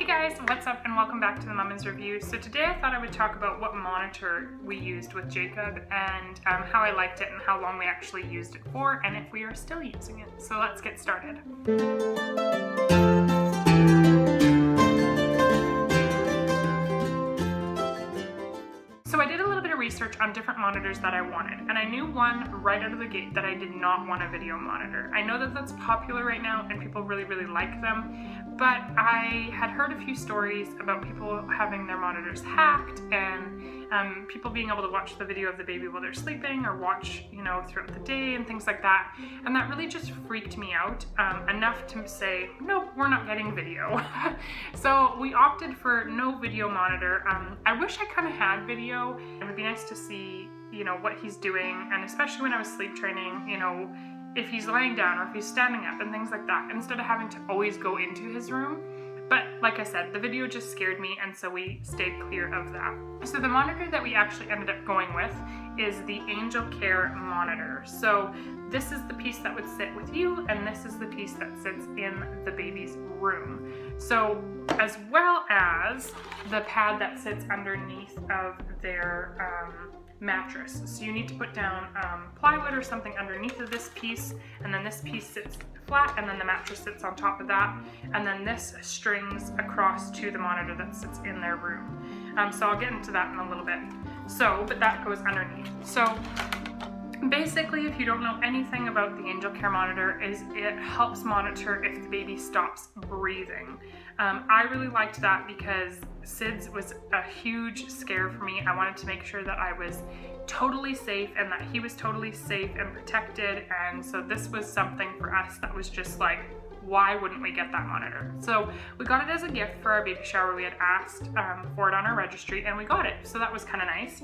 Hey guys, what's up and welcome back to the Mama's Review. So today I thought I would talk about what monitor we used with Jacob and how I liked it and how long we actually used it for and if we are still using it. So let's get started. So I did a little bit of research on different monitors that I wanted, and I knew one right out of the gate that I did not want a video monitor. I know that that's popular right now and people really like them, but I had heard a few stories about people having their monitors hacked and people being able to watch the video of the baby while they're sleeping or watch, throughout the day and things like that. And that really just freaked me out enough to say, nope, we're not getting video. So we opted for no video monitor. I wish I kind of had video. It would be nice to see, what he's doing, and especially when I was sleep training, if he's laying down or if he's standing up and things like that, instead of having to always go into his room. But like I said, the video just scared me, and so we stayed clear of that. So the monitor that we actually ended up going with is the Angelcare monitor. So this is the piece that would sit with you, and this is the piece that sits in the baby's room. So as well as the pad that sits underneath of their mattress. So you need to put down plywood or something underneath of this piece, and then this piece sits flat, and then the mattress sits on top of that, and then this strings across to the monitor that sits in their room. So I'll get into that in a little bit. But that goes underneath. So basically, if you don't know anything about the Angelcare monitor, it helps monitor if the baby stops breathing. I really liked that because SIDS was a huge scare for me. I wanted to make sure that I was totally safe and that he was totally safe and protected, and so this was something for us that was just like, why wouldn't we get that monitor? So we got it as a gift for our baby shower. We had asked for it on our registry and we got it, so that was kind of nice.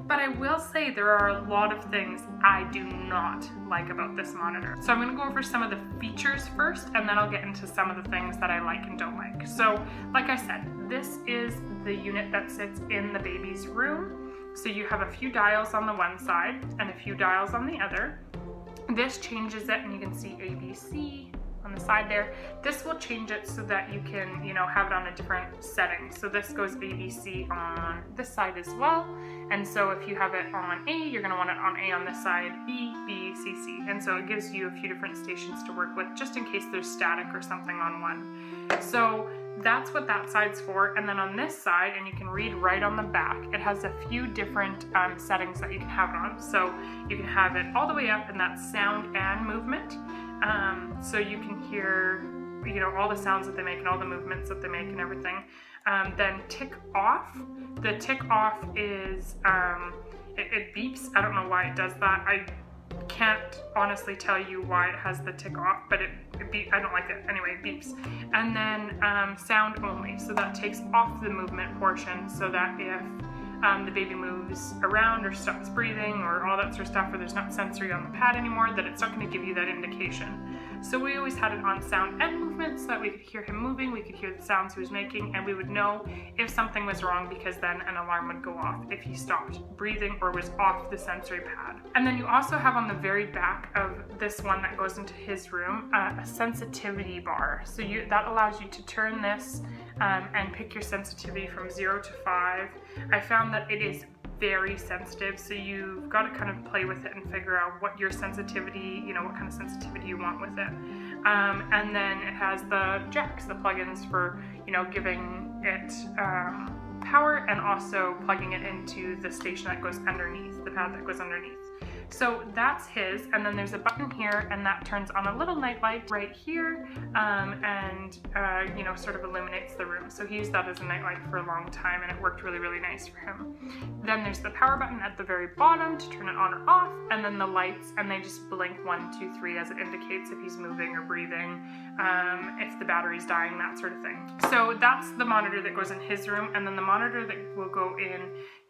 But I will say there are a lot of things I do not like about this monitor. So I'm going to go over some of the features first, and then I'll get into some of the things that I like and don't like. So like I said, this is the unit that sits in the baby's room. So you have a few dials on the one side and a few dials on the other. This changes it, and you can see ABC on the side there. This will change it so that you can, have it on a different setting. So this goes ABC on this side as well. And so if you have it on A, you're going to want it on A on this side, B, B, C, C. And so it gives you a few different stations to work with just in case there's static or something on one. So that's what that side's for. And then on this side, and you can read right on the back, it has a few different settings that you can have it on. So you can have it all the way up, and that's sound and movement. So you can hear, all the sounds that they make and all the movements that they make and everything. Then tick off. The tick off is, it beeps. I don't know why it does that. I can't honestly tell you why it has the tick off, but I don't like it. Anyway, it beeps. And then sound only. So that takes off the movement portion, so that if the baby moves around or stops breathing or all that sort of stuff, or there's not sensory on the pad anymore, that it's not going to give you that indication. So we always had it on sound and movement so that we could hear him moving, we could hear the sounds he was making, and we would know if something was wrong, because then an alarm would go off if he stopped breathing or was off the sensory pad. And then you also have on the very back of this one that goes into his room a sensitivity bar. So that allows you to turn this and pick your sensitivity from 0 to 5. I found that it is very sensitive, so you've got to kind of play with it and figure out what your sensitivity, what kind of sensitivity you want with it. And then it has the jacks, the plugins for, giving it power, and also plugging it into the station that goes underneath, the pad that goes underneath. So that's his, and then there's a button here, and that turns on a little night light right here, and sort of illuminates the room. So he used that as a night light for a long time, and it worked really nice for him. Then there's the power button at the very bottom to turn it on or off, and then the lights, and they just blink 1, 2, 3 as it indicates if he's moving or breathing, if the battery's dying, that sort of thing. So that's the monitor that goes in his room, and then the monitor that will go in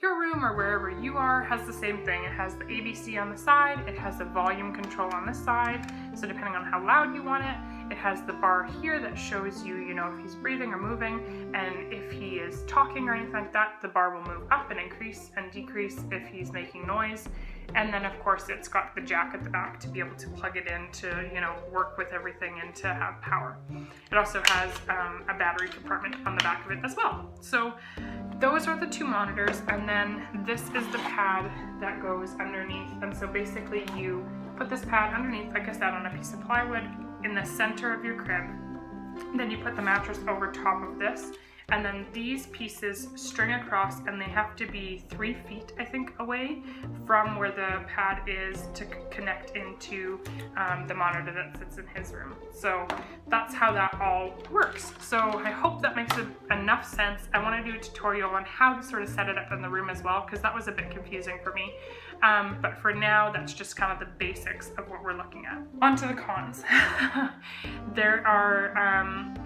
your room or wherever you are has the same thing. It has the ABC on the side, it has the volume control on this side, so depending on how loud you want it. It has the bar here that shows you, if he's breathing or moving, and if he is talking or anything like that, the bar will move up and increase and decrease if he's making noise. And then of course it's got the jack at the back to be able to plug it in to, you know, work with everything and to have power. It also has a battery compartment on the back of it as well. So those are the two monitors, and then this is the pad that goes underneath. And so basically you put this pad underneath, like I said, on a piece of plywood in the center of your crib. Then you put the mattress over top of this, and then these pieces string across, and they have to be 3 feet, I think, away from where the pad is to connect into the monitor that sits in his room. So that's how that all works. So I hope that makes enough sense. I want to do a tutorial on how to sort of set it up in the room as well, because that was a bit confusing for me. But for now, that's just kind of the basics of what we're looking at. On to the cons. There are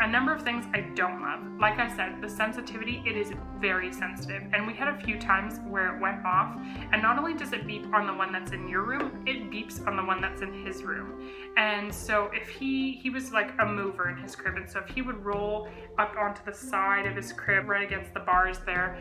a number of things I don't love. Like I said, the sensitivity, it is very sensitive. And we had a few times where it went off, and not only does it beep on the one that's in your room, it beeps on the one that's in his room. And so if he was like a mover in his crib, and so if he would roll up onto the side of his crib right against the bars there,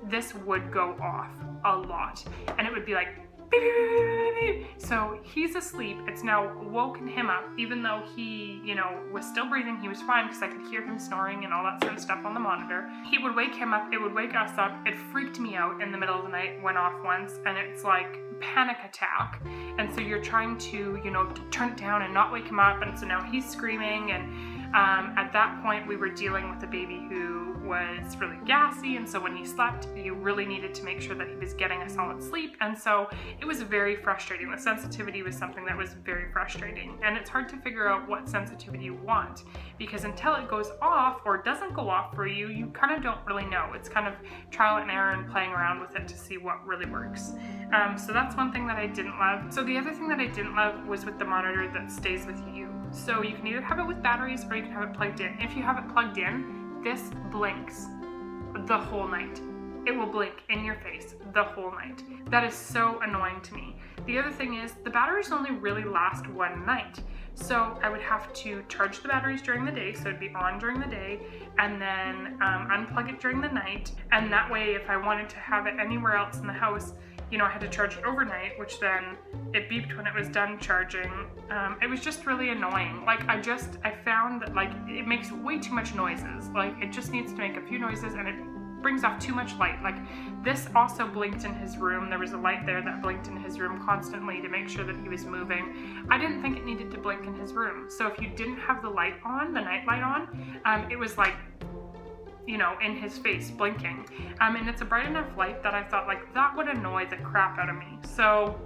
this would go off a lot, and it would be like beep, beep, beep, beep, beep. So he's asleep. It's now woken him up, even though he, you know, was still breathing. He was fine because I could hear him snoring and all that sort of stuff on the monitor. He would wake him up. It would wake us up. It freaked me out in the middle of the night. Went off once, and it's like panic attack. And so you're trying to, you know, turn it down and not wake him up. And so now he's screaming, and at that point we were dealing with a baby who was really gassy, and so when he slept, you really needed to make sure that he was getting a solid sleep, and so it was very frustrating. The sensitivity was something that was very frustrating, and it's hard to figure out what sensitivity you want, because until it goes off or doesn't go off for you, you kind of don't really know. It's kind of trial and error and playing around with it to see what really works. So that's one thing that I didn't love. So the other thing that I didn't love was with the monitor that stays with you. So you can either have it with batteries or you can have it plugged in. If you have it plugged in, this blinks the whole night. It will blink in your face the whole night. That is so annoying to me. The other thing is the batteries only really last one night. So I would have to charge the batteries during the day, so it'd be on during the day, and then unplug it during the night. And that way, if I wanted to have it anywhere else in the house, you know, I had to charge it overnight, which then it beeped when it was done charging. It was just really annoying. Like I found that like it makes way too much noises. Like it just needs to make a few noises, and it brings off too much light. Like this also blinked in his room. There was a light there that blinked in his room constantly to make sure that he was moving. I didn't think it needed to blink in his room. So if you didn't have the light on, the night light on, it was like, you know, in his face blinking. And it's a bright enough light that I thought like that would annoy the crap out of me. So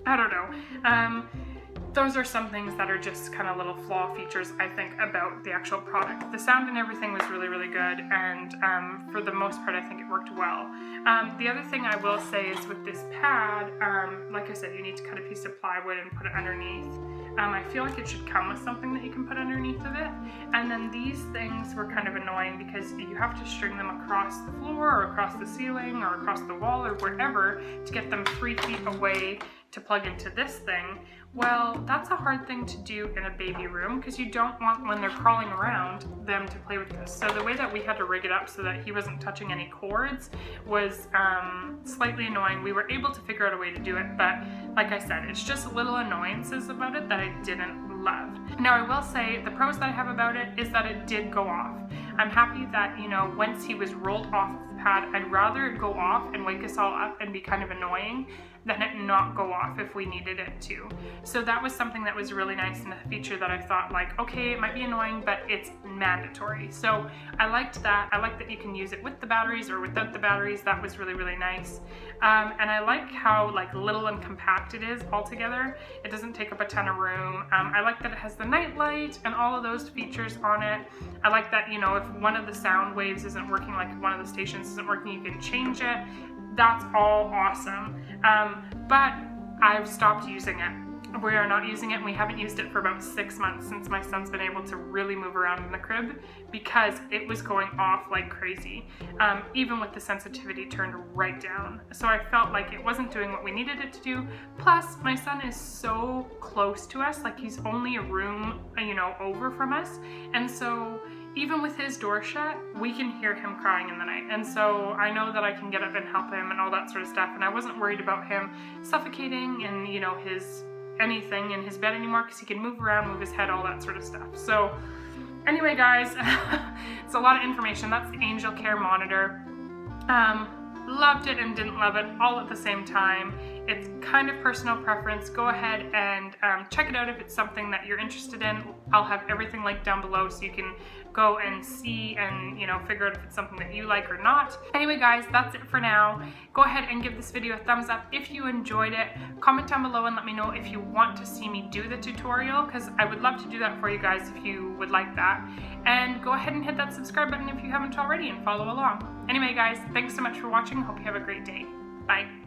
I don't know. Those are some things that are just kind of little flaw features, I think, about the actual product. The sound and everything was really, really good, and for the most part, I think it worked well. The other thing I will say is with this pad, like I said, you need to cut a piece of plywood and put it underneath. I feel like it should come with something that you can put underneath of it. And then these things were kind of annoying because you have to string them across the floor or across the ceiling or across the wall or wherever to get them 3 feet away to plug into this thing. Well, that's a hard thing to do in a baby room because you don't want, when they're crawling around, them to play with this. So the way that we had to rig it up so that he wasn't touching any cords was slightly annoying. We were able to figure out a way to do it, but like I said, it's just little annoyances about it that I didn't love. Now I will say the pros that I have about it is that it did go off. I'm happy that, you know, once he was rolled off of the pad, I'd rather it go off and wake us all up and be kind of annoying than it not go off if we needed it to. So that was something that was really nice and a feature that I thought like, okay, it might be annoying, but it's mandatory. So I liked that. I like that you can use it with the batteries or without the batteries. That was really, really nice. And I like how like little and compact it is all together. It doesn't take up a ton of room. I like that it has the night light and all of those features on it. I like that, you know, if one of the sound waves isn't working, like if one of the stations isn't working, you can change it. That's all awesome. But I've stopped using it. We are not using it, and we haven't used it for about 6 months since my son's been able to really move around in the crib because it was going off like crazy, even with the sensitivity turned right down. So I felt like it wasn't doing what we needed it to do. Plus, my son is so close to us, like he's only a room, you know, over from us, and so even with his door shut, we can hear him crying in the night. And so I know that I can get up and help him and all that sort of stuff. And I wasn't worried about him suffocating and, you know, anything in his bed anymore, because he can move around, move his head, all that sort of stuff. So anyway, guys, it's a lot of information. That's the Angelcare monitor. Loved it and didn't love it all at the same time. It's kind of personal preference. Go ahead and check it out if it's something that you're interested in. I'll have everything linked down below so you can go and see and, you know, figure out if it's something that you like or not. Anyway, guys, that's it for now. Go ahead and give this video a thumbs up if you enjoyed it. Comment down below and let me know if you want to see me do the tutorial, because I would love to do that for you guys if you would like that. And go ahead and hit that subscribe button if you haven't already and follow along. Anyway, guys, thanks so much for watching. Hope you have a great day. Bye.